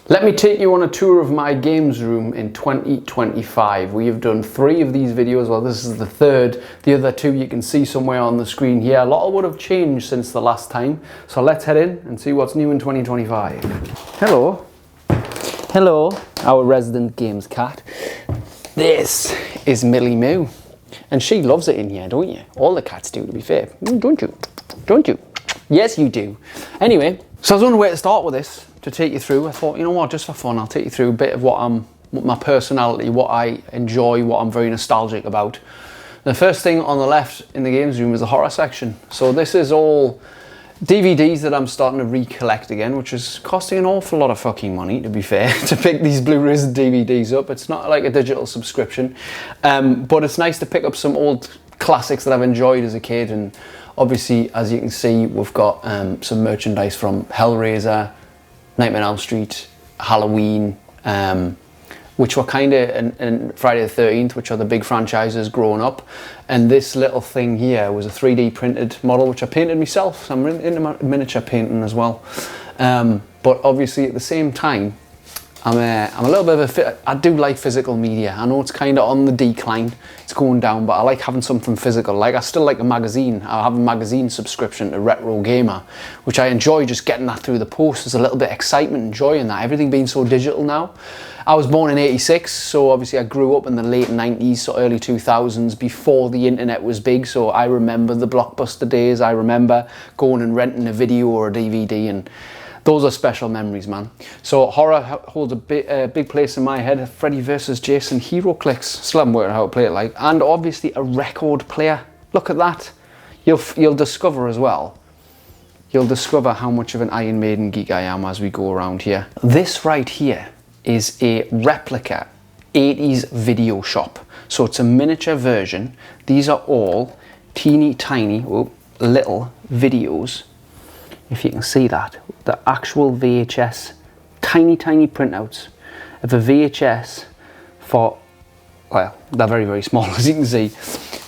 Let me take you on a tour of my games room in 2025. We have done 3 of these videos, well this is the 3rd. The other 2 you can see somewhere on the screen here. A lot would have changed since the last time. So let's head in and see what's new in 2025. Hello. Hello, our resident games cat. This is Millie Moo. And she loves it in here, don't you? All the cats do, to be fair. Don't you? Don't you? Yes, you do. Anyway, so I was wondering where to start with this to take you through. I thought, you know what, just for fun, I'll take you through a bit of what my personality, what I enjoy, what I'm very nostalgic about. The first thing on the left in the games room is the horror section. So this is all DVDs that I'm starting to recollect again, which is costing an awful lot of fucking money, to be fair, to pick these Blu-rays and DVDs up. It's not like a digital subscription, but it's nice to pick up some old classics that I've enjoyed as a kid. And obviously, as you can see, we've got some merchandise from Hellraiser, Nightmare on Elm Street, Halloween, which were kind of, and Friday the 13th, which are the big franchises growing up. And this little thing here was a 3D printed model, which I painted myself. So I'm into miniature painting as well. But obviously at the same time, I'm a little bit of I do like physical media. I know it's kind of on the decline, it's going down, but I like having something physical. Like I still like a magazine. I have a magazine subscription to Retro Gamer, which I enjoy just getting that through the post. There's a little bit of excitement, enjoying that. Everything being so digital now. I was born in '86, so obviously I grew up in the late 90s, so early 2000s, before the internet was big. So I remember the Blockbuster days. I remember going and renting a video or a DVD, and those are special memories, man. So horror holds a big place in my head. Freddy vs. Jason, HeroClix, still haven't worked out how to play it like. And obviously a record player. Look at that. You'll discover as well. You'll discover how much of an Iron Maiden geek I am as we go around here. This right here is a replica 80s video shop. So it's a miniature version. These are all teeny tiny, little videos. If you can see that, the actual VHS, tiny printouts of a VHS for, well, they're very, very small as you can see.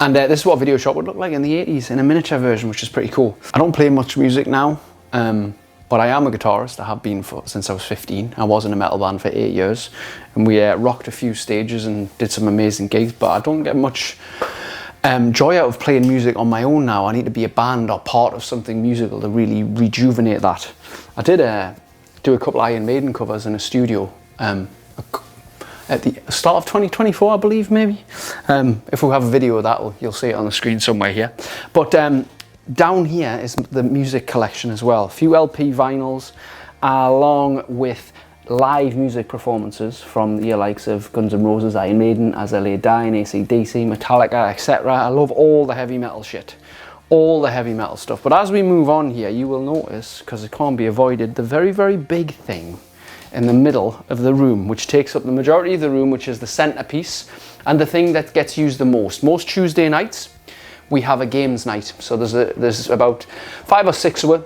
And this is what a video shop would look like in the 80s in a miniature version, which is pretty cool. I don't play much music now, but I am a guitarist. I have been since I was 15. I was in a metal band for 8 years, and we rocked a few stages and did some amazing gigs, but I don't get much joy out of playing music on my own now. I need to be a band or part of something musical to really rejuvenate that. I did do a couple of Iron Maiden covers in a studio at the start of 2024, I believe, maybe. If we have a video of that, you'll see it on the screen somewhere here. But down here is the music collection as well. A few LP vinyls, along with live music performances from the likes of Guns N' Roses, Iron Maiden, As I Lay Dying, AC/DC, Metallica, etc. I love all the heavy metal shit, all the heavy metal stuff. But as we move on here, you will notice, because it can't be avoided, the very, very big thing in the middle of the room, which takes up the majority of the room, which is the centerpiece, and the thing that gets used the most. Most Tuesday nights, we have a games night. So there's about 5 or 6 of us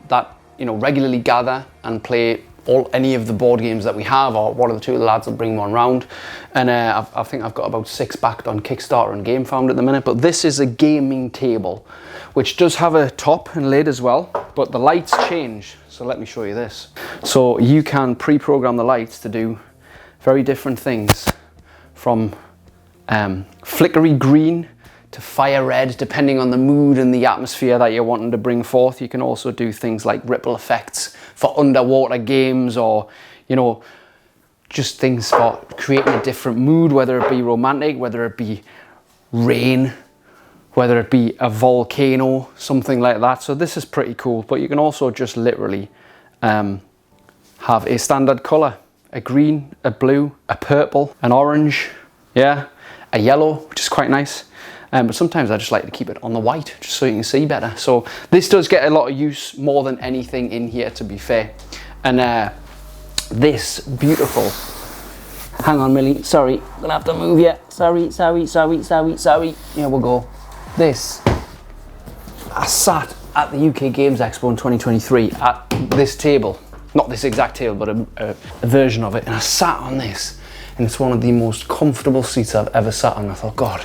that regularly gather and play any of the board games that we have, or one of the 2 of the lads will bring one round. And I think I've got about 6 backed on Kickstarter and GameFound at the minute. But this is a gaming table, which does have a top and lid as well, but the lights change. So let me show you this. So you can pre-program the lights to do very different things, from flickery green to fire red, depending on the mood and the atmosphere that you're wanting to bring forth. You can also do things like ripple effects for underwater games, or just things for creating a different mood, whether it be romantic, whether it be rain, whether it be a volcano, something like that. So this is pretty cool. But you can also just literally have a standard color, a green, a blue, a purple, an orange, a yellow, which is quite nice. But sometimes I just like to keep it on the white, just so you can see better. So this does get a lot of use, more than anything in here, to be fair. And this beautiful, hang on Millie, sorry, I'm gonna have to move you. Sorry. Here we go. This, I sat at the UK Games Expo in 2023 at this table, not this exact table, but a version of it. And I sat on this, and it's one of the most comfortable seats I've ever sat on. I thought, God,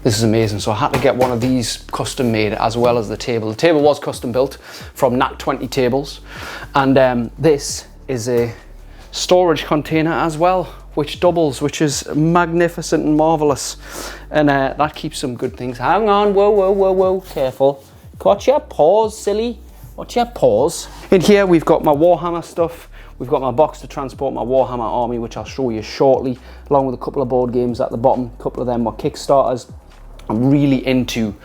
this is amazing. So I had to get one of these custom made, as well as the table. The table was custom built from Nat 20 tables. And this is a storage container as well, which doubles, which is magnificent and marvelous. And that keeps some good things. Hang on, whoa, whoa, whoa, whoa, careful. Watch your paws, silly. Watch your paws. In here, we've got my Warhammer stuff. We've got my box to transport my Warhammer army, which I'll show you shortly, along with a couple of board games at the bottom. A couple of them were Kickstarters. I'm really into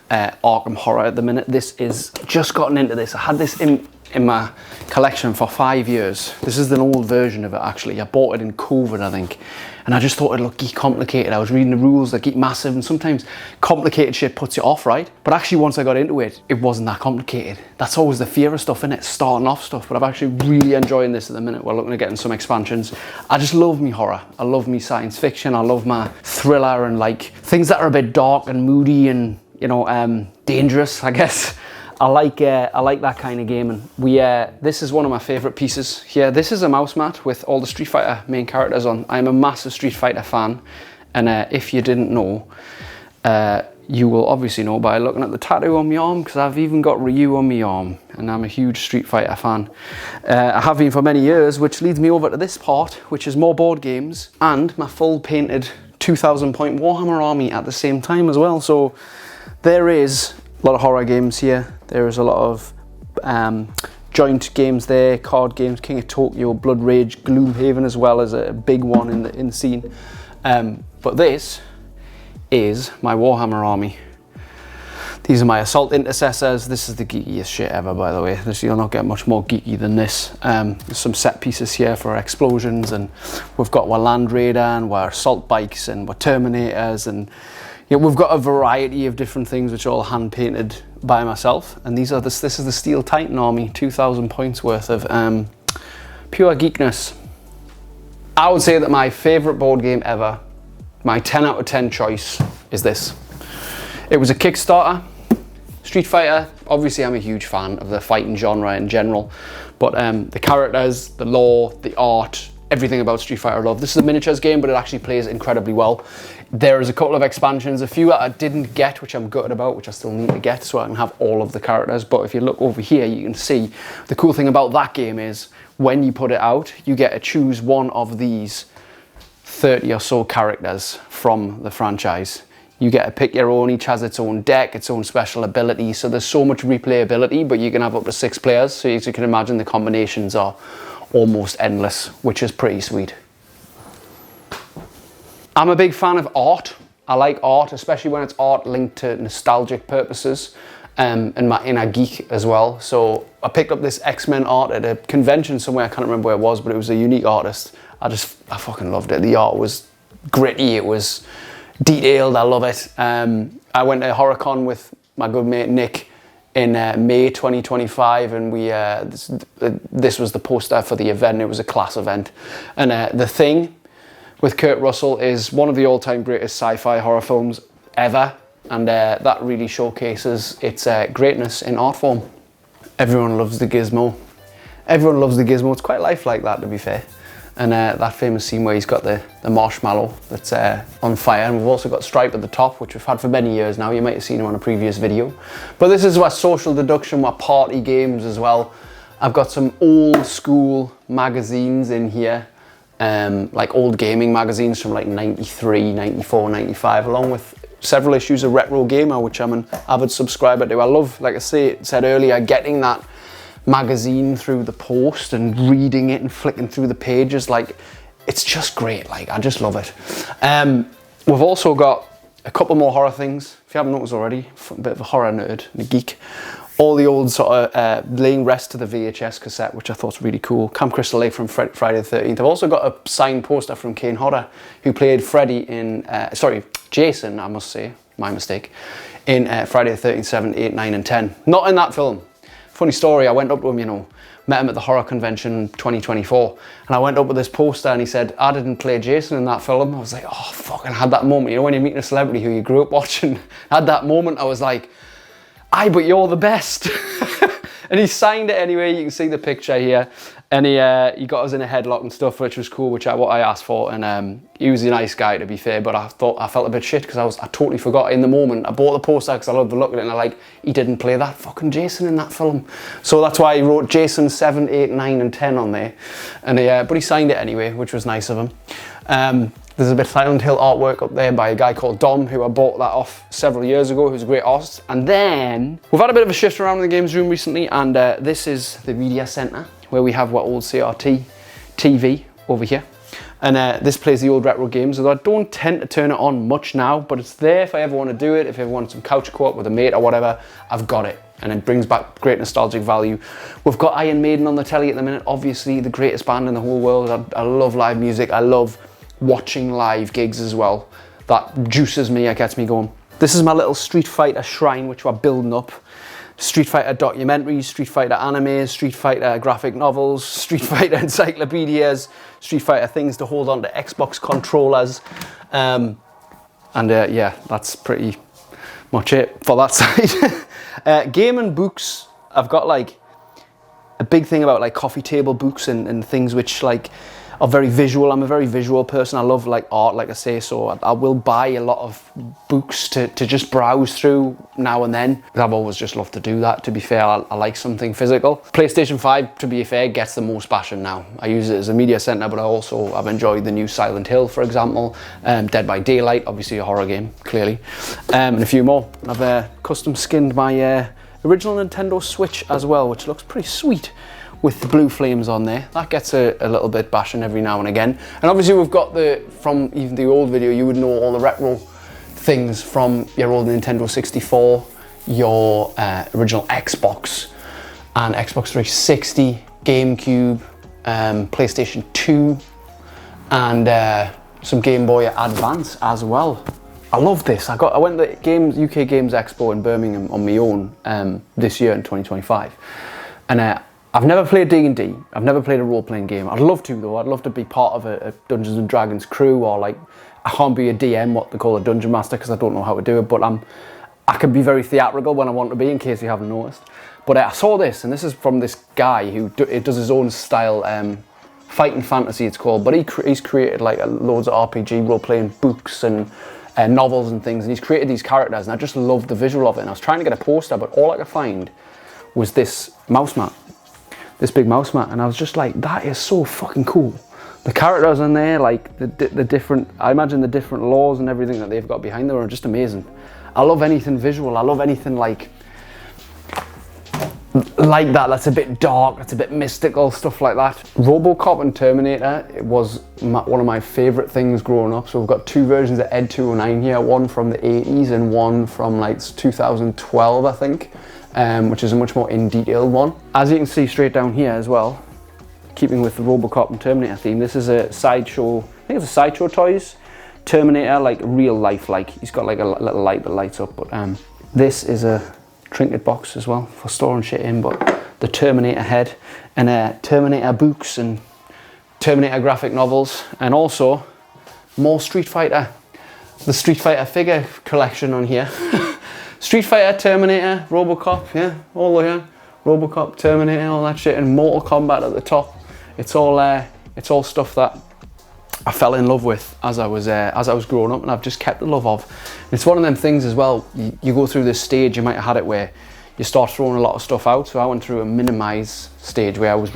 Arkham Horror at the minute. This is just gotten into this. I had this in my collection for 5 years. This is an old version of it, actually. I bought it in COVID, I think. And I just thought it'd look geek complicated. I was reading the rules, they geek massive, and sometimes complicated shit puts you off, right? But actually, once I got into it, it wasn't that complicated. That's always the fear of stuff, innit? Starting off stuff. But I'm actually really enjoying this at the minute. We're looking at getting some expansions. I just love me horror. I love me science fiction. I love my thriller and like things that are a bit dark and moody and, you know, dangerous, I guess. I like that kind of game, and this is one of my favourite pieces here. This is a mouse mat with all the Street Fighter main characters on. I'm a massive Street Fighter fan, and if you didn't know, you will obviously know by looking at the tattoo on my arm, because I've even got Ryu on my arm, and I'm a huge Street Fighter fan. I have been for many years, which leads me over to this part, which is more board games, and my full painted 2,000 point Warhammer army at the same time as well. So there is a lot of horror games here. There is a lot of joint games there, card games, King of Tokyo, Blood Rage, Gloomhaven, as well as a big one in the scene. But this is my Warhammer army. These are my Assault Intercessors. This is the geekiest shit ever, by the way. You'll not get much more geeky than this. There's some set pieces here for explosions, and we've got our Land Raider and our Assault Bikes and our Terminators, and yeah, we've got a variety of different things which are all hand painted by myself. And this is the Steel Titan army, 2,000 points worth of pure geekness. I would say that my favourite board game ever, my 10 out of 10 choice, is this. It was a Kickstarter. Street Fighter, obviously I'm a huge fan of the fighting genre in general, but the characters, the lore, the art, everything about Street Fighter I love. This is a miniatures game, but it actually plays incredibly well. There is a couple of expansions, a few that I didn't get, which I'm gutted about, which I still need to get so I can have all of the characters. But if you look over here, you can see the cool thing about that game is when you put it out, you get to choose one of these 30 or so characters from the franchise. You get to pick your own. Each has its own deck, its own special ability. So there's so much replayability, but you can have up to 6 players. So as you can imagine, the combinations are almost endless, which is pretty sweet. I'm a big fan of art. I like art, especially when it's art linked to nostalgic purposes, and my inner geek as well. So I picked up this X-Men art at a convention somewhere. I can't remember where it was, but it was a unique artist. I fucking loved it. The art was gritty. It was detailed. I love it. I went to HorrorCon with my good mate Nick in May 2025, and this was the poster for the event. It was a class event, and The Thing with Kurt Russell is one of the all-time greatest sci-fi horror films ever, and that really showcases its greatness in art form. Everyone loves the gizmo. Everyone loves the gizmo. It's quite lifelike, that, to be fair. And that famous scene where he's got the marshmallow that's on fire. And we've also got Stripe at the top, which we've had for many years now. You might have seen him on a previous video. But this is our social deduction, our party games as well. I've got some old school magazines in here, like old gaming magazines from like 93, 94, 95, along with several issues of Retro Gamer, which I'm an avid subscriber to. I love, like I said earlier, getting that magazine through the post and reading it and flicking through the pages. Like, it's just great. Like, I just love it. We've also got a couple more horror things, if you haven't noticed already. I'm a bit of a horror nerd and a geek. All the old sort of laying rest to the VHS cassette, which I thought was really cool. Camp Crystal Lake from Friday the 13th. I've also got a signed poster from Kane Hodder, who played Jason, I must say, my mistake, in Friday the 13th, 7, 8, 9 and 10. Not in that film. Funny story, I went up to him, met him at the horror convention 2024, and I went up with this poster and he said, I didn't play Jason in that film. I was like, oh fuck, and I had that moment, when you're meeting a celebrity who you grew up watching. I had that moment, I was like, aye, but you're the best. And he signed it anyway. You can see the picture here. And he got us in a headlock and stuff, which was cool, what I asked for. And he was a nice guy, to be fair, but I felt a bit shit because I totally forgot in the moment. I bought the poster because I loved the look of it, and he didn't play that fucking Jason in that film. So that's why he wrote Jason 7, 8, 9 and 10 on there. And but he signed it anyway, which was nice of him. There's a bit of Silent Hill artwork up there by a guy called Dom, who I bought that off several years ago, who's a great artist. And then we've had a bit of a shift around in the games room recently, and this is the media center, where we have what old CRT TV over here. And this plays the old retro games, although I don't tend to turn it on much now, but it's there if I ever want to do it, if I ever want some couch co-op with a mate or whatever, I've got it. And it brings back great nostalgic value. We've got Iron Maiden on the telly at the minute, obviously the greatest band in the whole world. I love live music, I love watching live gigs as well. That juices me, it gets me going. This is my little Street Fighter shrine, which we're building up. Street Fighter documentaries, Street Fighter animes, Street Fighter graphic novels, Street Fighter encyclopedias, Street Fighter things to hold on to Xbox controllers. Yeah, that's pretty much it for that side. Game and books, I've got a big thing about coffee table books and things which are very visual. I'm a very visual person. I love art, like I say, so I will buy a lot of books to just browse through now and then. I've always just loved to do that, to be fair. I like something physical. PlayStation 5, to be fair, gets the most bashing now. I use it as a media center, but I've enjoyed the new Silent Hill, for example. Dead by Daylight, obviously a horror game, clearly. And a few more. I've custom skinned my original Nintendo Switch as well, which looks pretty sweet, with the blue flames on there. That gets a little bit bashing every now and again. And obviously we've got from even the old video, you would know all the retro things from your old Nintendo 64, your original Xbox, and Xbox 360, GameCube, PlayStation 2, and some Game Boy Advance as well. I love this. I went to the UK Games Expo in Birmingham on my own this year in 2025. And I've never played D&D. I've never played a role-playing game. I'd love to, though. I'd love to be part of a Dungeons and Dragons crew, or I can't be a DM, what they call a Dungeon Master, because I don't know how to do it, but I can be very theatrical when I want to be, in case you haven't noticed. But I saw this, and this is from this guy who does his own style, Fighting Fantasy it's called, but he's created loads of RPG role-playing books and novels and things, and he's created these characters, and I just love the visual of it. And I was trying to get a poster, but all I could find was this mouse mat. This big mouse mat, and I was just like, that is so fucking cool. The characters in there, the different, I imagine the different laws and everything that they've got behind them are just amazing. I love anything visual. I love anything like that's a bit dark, that's a bit mystical, stuff like that. RoboCop and Terminator, it was one of my favorite things growing up. So we've got two versions of Ed 209 here, one from the 80s and one from 2012, I think. Which is a much more in detail one. As you can see straight down here as well, keeping with the RoboCop and Terminator theme, this is a Sideshow, I think it's a Sideshow Toys Terminator, real life, he's got a little light that lights up, but this is a trinket box as well for storing shit in, but the Terminator head, and Terminator books and Terminator graphic novels, and also more Street Fighter, the Street Fighter figure collection on here. Street Fighter, Terminator, RoboCop, yeah, all here. RoboCop, Terminator, all that shit, and Mortal Kombat at the top. It's all stuff that I fell in love with as I was growing up, and I've just kept the love of. And it's one of them things as well. You go through this stage, you might have had it where you start throwing a lot of stuff out. So I went through a minimize stage where I was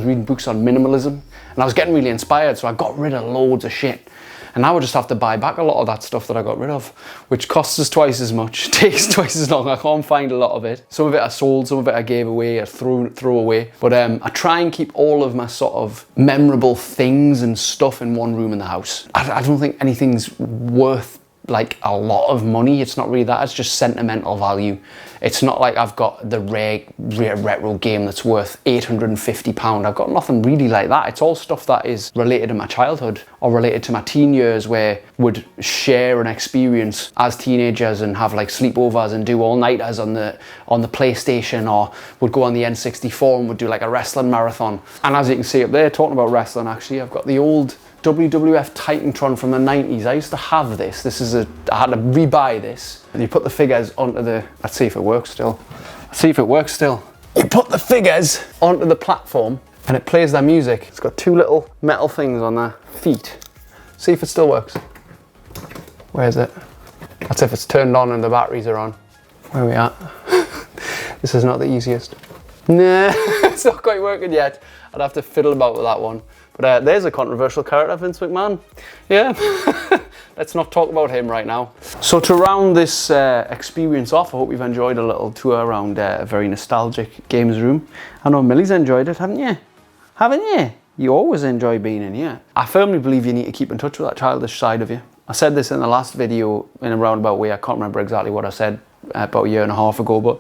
reading books on minimalism, and I was getting really inspired. So I got rid of loads of shit. And now I just have to buy back a lot of that stuff that I got rid of, which costs us twice as much, takes twice as long. I can't find a lot of it. Some of it I sold, some of it I gave away, I threw away. But I try and keep all of my sort of memorable things and stuff in one room in the house. I don't think anything's worth a lot of money. It's not really that, it's just sentimental value. It's not like I've got the rare retro game that's worth £850. I've got nothing really like that. It's all stuff that is related to my childhood or related to my teen years, where would share an experience as teenagers and have sleepovers and do all-nighters on the PlayStation, or would go on the N64 and would do a wrestling marathon. And as you can see up there, talking about wrestling, actually, I've got the old WWF Titantron from the 90s. I used to have this. I had to rebuy this. And you put the figures onto let's see if it works still. You put the figures onto the platform, and it plays that music. It's got two little metal things on the feet. See if it still works. Where is it? That's if it's turned on and the batteries are on. Where are we at? This is not the easiest. Nah, it's not quite working yet. I'd have to fiddle about with that one. But there's a controversial character, Vince McMahon. Yeah, let's not talk about him right now. So to round this experience off, I hope you've enjoyed a little tour around a very nostalgic games room. I know Millie's enjoyed it, haven't you? Haven't you? You always enjoy being in here. I firmly believe you need to keep in touch with that childish side of you. I said this in the last video in a roundabout way. I can't remember exactly what I said about a year and a half ago, but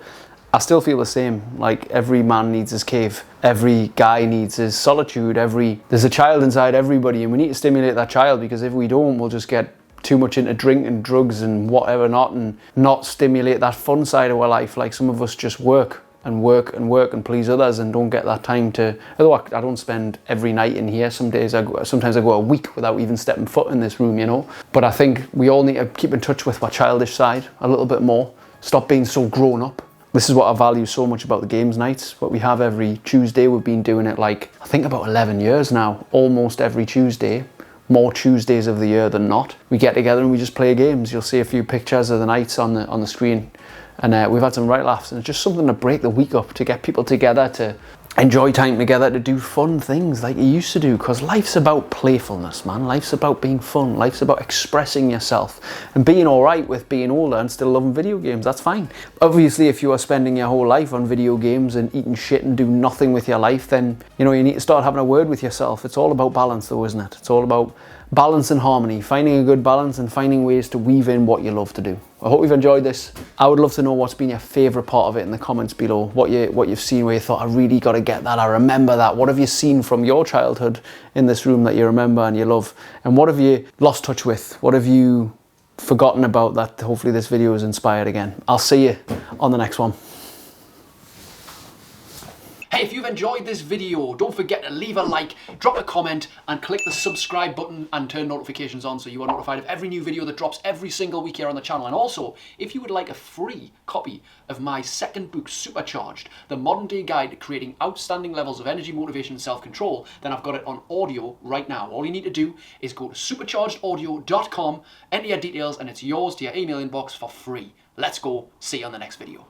I still feel the same. Like, every man needs his cave. Every guy needs his solitude. There's a child inside everybody, and we need to stimulate that child, because if we don't, we'll just get too much into drink and drugs and whatever not, and not stimulate that fun side of our life. Like, some of us just work and work and work and please others and don't get that time to, although I don't spend every night in here. Sometimes I go a week without even stepping foot in this room, you know. But I think we all need to keep in touch with our childish side a little bit more. Stop being so grown up. This is what I value so much about the games nights. What we have every Tuesday, we've been doing it like, I think about 11 years now, almost every Tuesday. More Tuesdays of the year than not. We get together and we just play games. You'll see a few pictures of the nights on the screen. And we've had some right laughs, and it's just something to break the week up, to get people together, to enjoy time together, to do fun things like you used to do, because life's about playfulness, man. Life's about being fun. Life's about expressing yourself and being all right with being older and still loving video games. That's fine. Obviously, if you are spending your whole life on video games and eating shit and do nothing with your life, then, you know, you need to start having a word with yourself. It's all about balance though, isn't it? It's all about balance and harmony, finding a good balance and finding ways to weave in what you love to do. I hope you've enjoyed this. I would love to know what's been your favourite part of it in the comments below. What you've seen where you thought, I really got to get that, I remember that. What have you seen from your childhood in this room that you remember and you love? And what have you lost touch with? What have you forgotten about that hopefully this video has inspired again? I'll see you on the next one. Hey, if you've enjoyed this video, don't forget to leave a like, drop a comment, and click the subscribe button and turn notifications on so you are notified of every new video that drops every single week here on the channel. And also, if you would like a free copy of my second book, Supercharged, the modern day guide to creating outstanding levels of energy, motivation, and self-control, then I've got it on audio right now. All you need to do is go to superchargedaudio.com, enter your details, and it's yours to your email inbox for free. Let's go. See you on the next video.